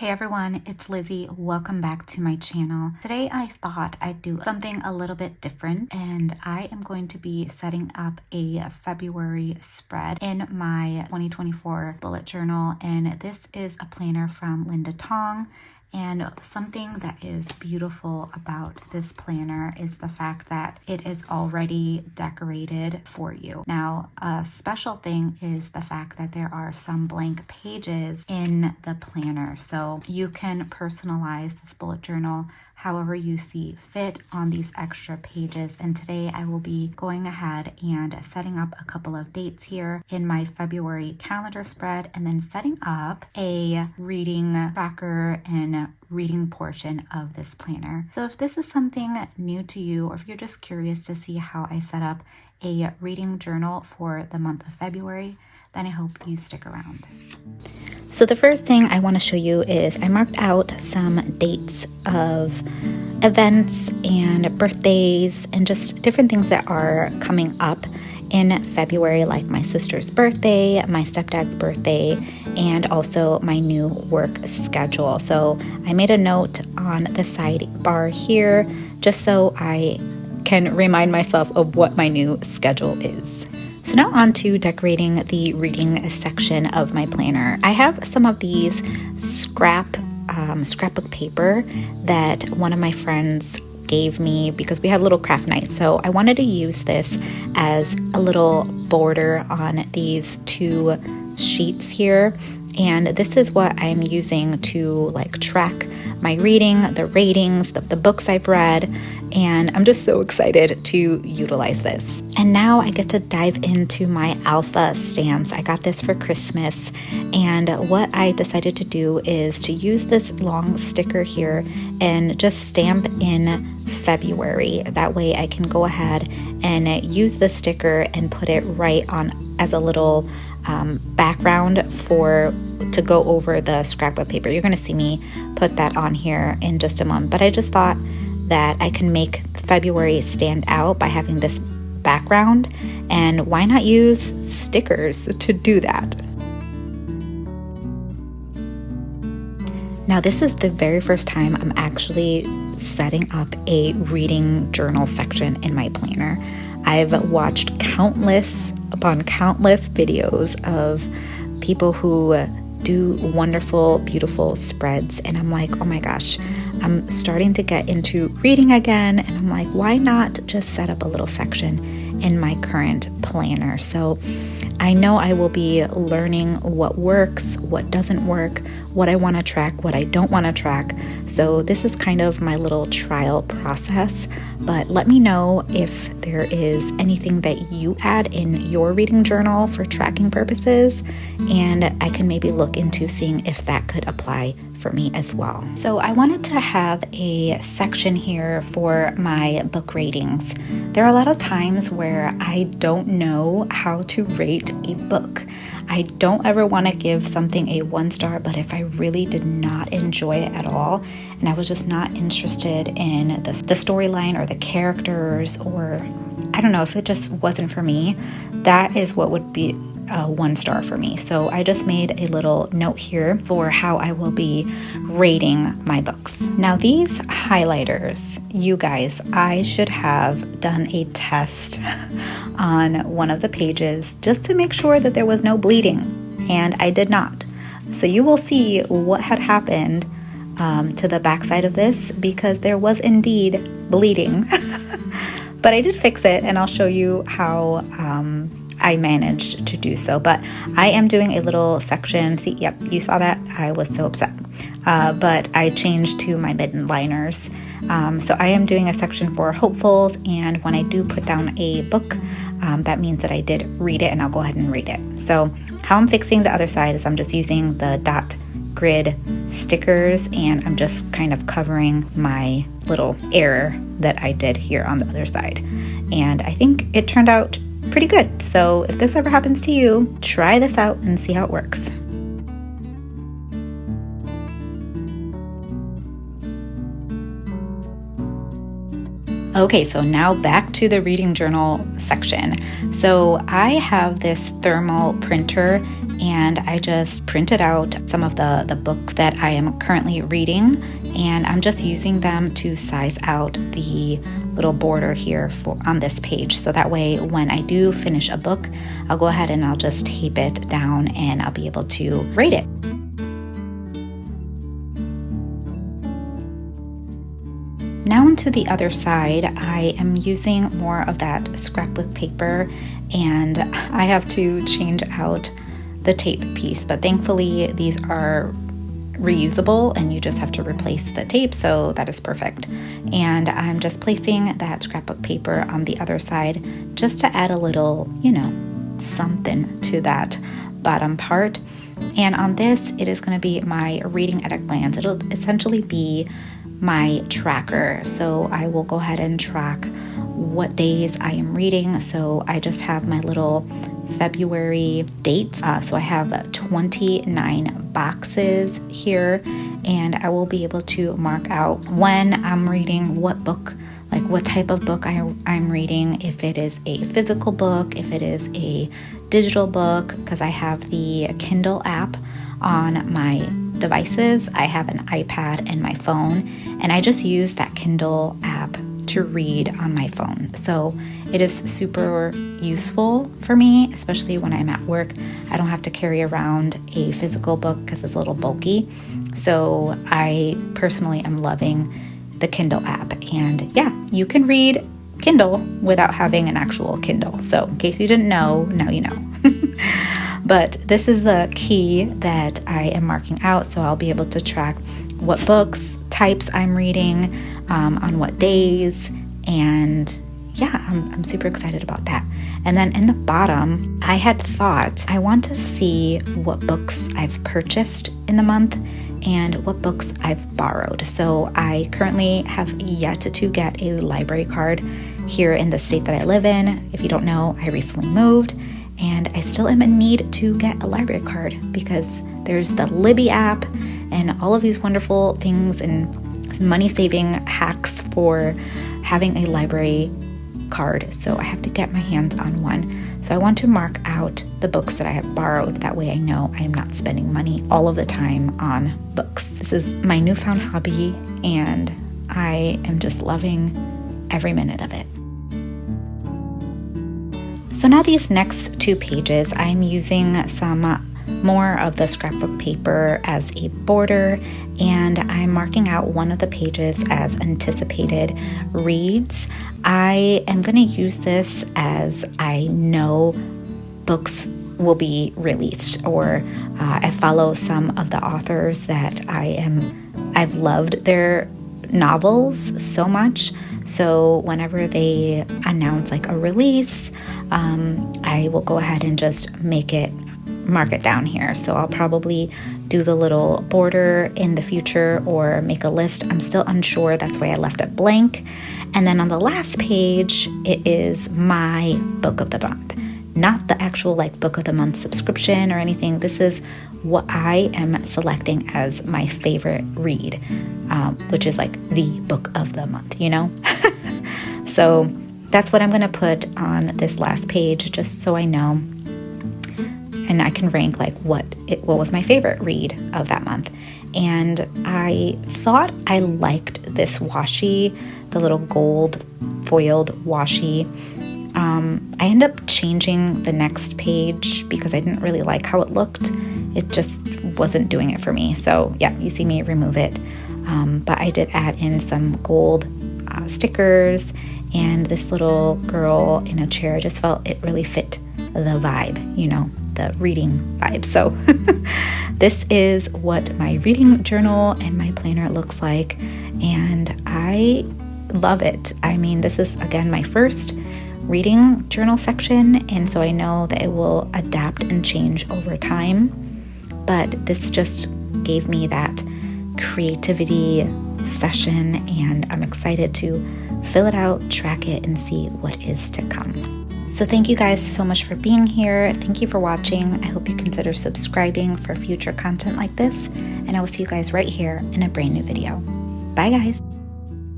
Hey everyone, it's Lizzie. Welcome back to my channel. Today I thought I'd do something a little bit different, and I am going to be setting up a February spread in my 2024 bullet journal, and this is a planner from Linda Tong. And something that is beautiful about this planner is the fact that it is already decorated for you. Now, a special thing is the fact that there are some blank pages in the planner. So you can personalize this bullet journal however you see fit on these extra pages. And today I will be going ahead and setting up a couple of dates here in my February calendar spread, and then setting up a reading tracker and reading portion of this planner. So if this is something new to you, or if you're just curious to see how I set up a reading journal for the month of February, then I hope you stick around. So the first thing I want to show you is I marked out some dates of events and birthdays and just different things that are coming up in February, like my sister's birthday, my stepdad's birthday, and also my new work schedule. So I made a note on the sidebar here just so I can remind myself of what my new schedule is. So now on to decorating the reading section of my planner. I have some of these scrapbook paper that one of my friends gave me because we had a little craft night. So I wanted to use this as a little border on these two sheets here. And this is what I'm using to track my reading, the ratings, the books I've read, and I'm just so excited to utilize this. And now I get to dive into my alpha stamps. I got this for Christmas, and what I decided to do is to use this long sticker here and just stamp in February. That way I can go ahead and use the sticker and put it right on as a little background to go over the scrapbook paper. You're going to see me put that on here in just a moment, but I just thought that I can make February stand out by having this background, and why not use stickers to do that? Now, this is the very first time I'm actually setting up a reading journal section in my planner. I've watched countless upon countless videos of people who do wonderful, beautiful spreads, and I'm like, oh my gosh, I'm starting to get into reading again, and I'm like, why not just set up a little section in my current planner? So I know I will be learning what works, what doesn't work, what I want to track, what I don't want to track. So this is kind of my little trial process, but let me know if there is anything that you add in your reading journal for tracking purposes, and I can maybe look into seeing if that could apply for me as well. So I wanted to have a section here for my book ratings. There are a lot of times where I don't know how to rate a book. I don't ever want to give something a 1-star, but if I really did not enjoy it at all, and I was just not interested in the storyline or the characters, or I don't know, if it just wasn't for me, that is what would be a 1-star for me. So I just made a little note here for how I will be rating my books. Now these highlighters, you guys, I should have done a test on one of the pages just to make sure that there was no bleeding, and I did not. So you will see what had happened to the backside of this, because there was indeed bleeding. But I did fix it, and I'll show you how I managed to do so. But I am doing a little section. See, yep, you saw that. I was so upset. But I changed to my midliners. So I am doing a section for hopefuls, and when I do put down a book, that means that I did read it, and I'll go ahead and read it. So how I'm fixing the other side is I'm just using the dot grid stickers, and I'm just kind of covering my little error that I did here on the other side. And I think it turned out pretty good. So if this ever happens to you, try this out and see how it works. Okay, so now back to the reading journal section. So I have this thermal printer and I just printed out some of the books that I am currently reading, and I'm just using them to size out the little border here on this page. So that way when I do finish a book, I'll go ahead and I'll just tape it down and I'll be able to rate it. Now onto the other side, I am using more of that scrapbook paper, and I have to change out the tape piece, but thankfully these are reusable and you just have to replace the tape, so that is perfect. And I'm just placing that scrapbook paper on the other side just to add a little, something to that bottom part. And on this, it is going to be my reading at a glance. It'll essentially be my tracker. So I will go ahead and track what days I am reading. So I just have my little February dates. So I have 29 boxes here, and I will be able to mark out when I'm reading what book, like what type of book I'm reading, if it is a physical book, if it is a digital book, because I have the Kindle app on my devices. I have an iPad and my phone, and I just use that Kindle app to read on my phone. So it is super useful for me, especially when I'm at work. I don't have to carry around a physical book because it's a little bulky. So I personally am loving the Kindle app. And yeah, you can read Kindle without having an actual Kindle. So in case you didn't know, now you know. But this is the key that I am marking out, so I'll be able to track what books, types I'm reading, on what days, and yeah, I'm super excited about that. And then in the bottom, I had thought I want to see what books I've purchased in the month and what books I've borrowed. So I currently have yet to get a library card here in the state that I live in. If you don't know, I recently moved, and I still am in need to get a library card because there's the Libby app and all of these wonderful things and money-saving hacks for having a library card. So I have to get my hands on one. So I want to mark out the books that I have borrowed. That way I know I am not spending money all of the time on books. This is my newfound hobby, and I am just loving every minute of it. So now these next 2 pages, I'm using some more of the scrapbook paper as a border, and I'm marking out one of the pages as anticipated reads. I am going to use this as I know books will be released, or I follow some of the authors that I've loved their novels so much. So whenever they announce like a release, I will go ahead and just mark it down here. So I'll probably do the little border in the future or make a list. I'm still unsure. That's why I left it blank. And then on the last page, it is my book of the month, not the actual like book of the month subscription or anything. This is what I am selecting as my favorite read, which is like the book of the month, So that's what I'm going to put on this last page, just so I know. And I can rank like what was my favorite read of that month. And I thought I liked this washi, the little gold foiled washi. I ended up changing the next page because I didn't really like how it looked. It just wasn't doing it for me. So yeah, you see me remove it. But I did add in some gold stickers, and this little girl in a chair. I just felt it really fit the vibe, the reading vibe. So this is what my reading journal and my planner looks like, and I love it. I mean, this is again my first reading journal section, and so I know that it will adapt and change over time, but this just gave me that creativity session, and I'm excited to fill it out, track it, and see what is to come. So thank you guys so much for being here. Thank you for watching. I hope you consider subscribing for future content like this, and I will see you guys right here in a brand new video. Bye guys.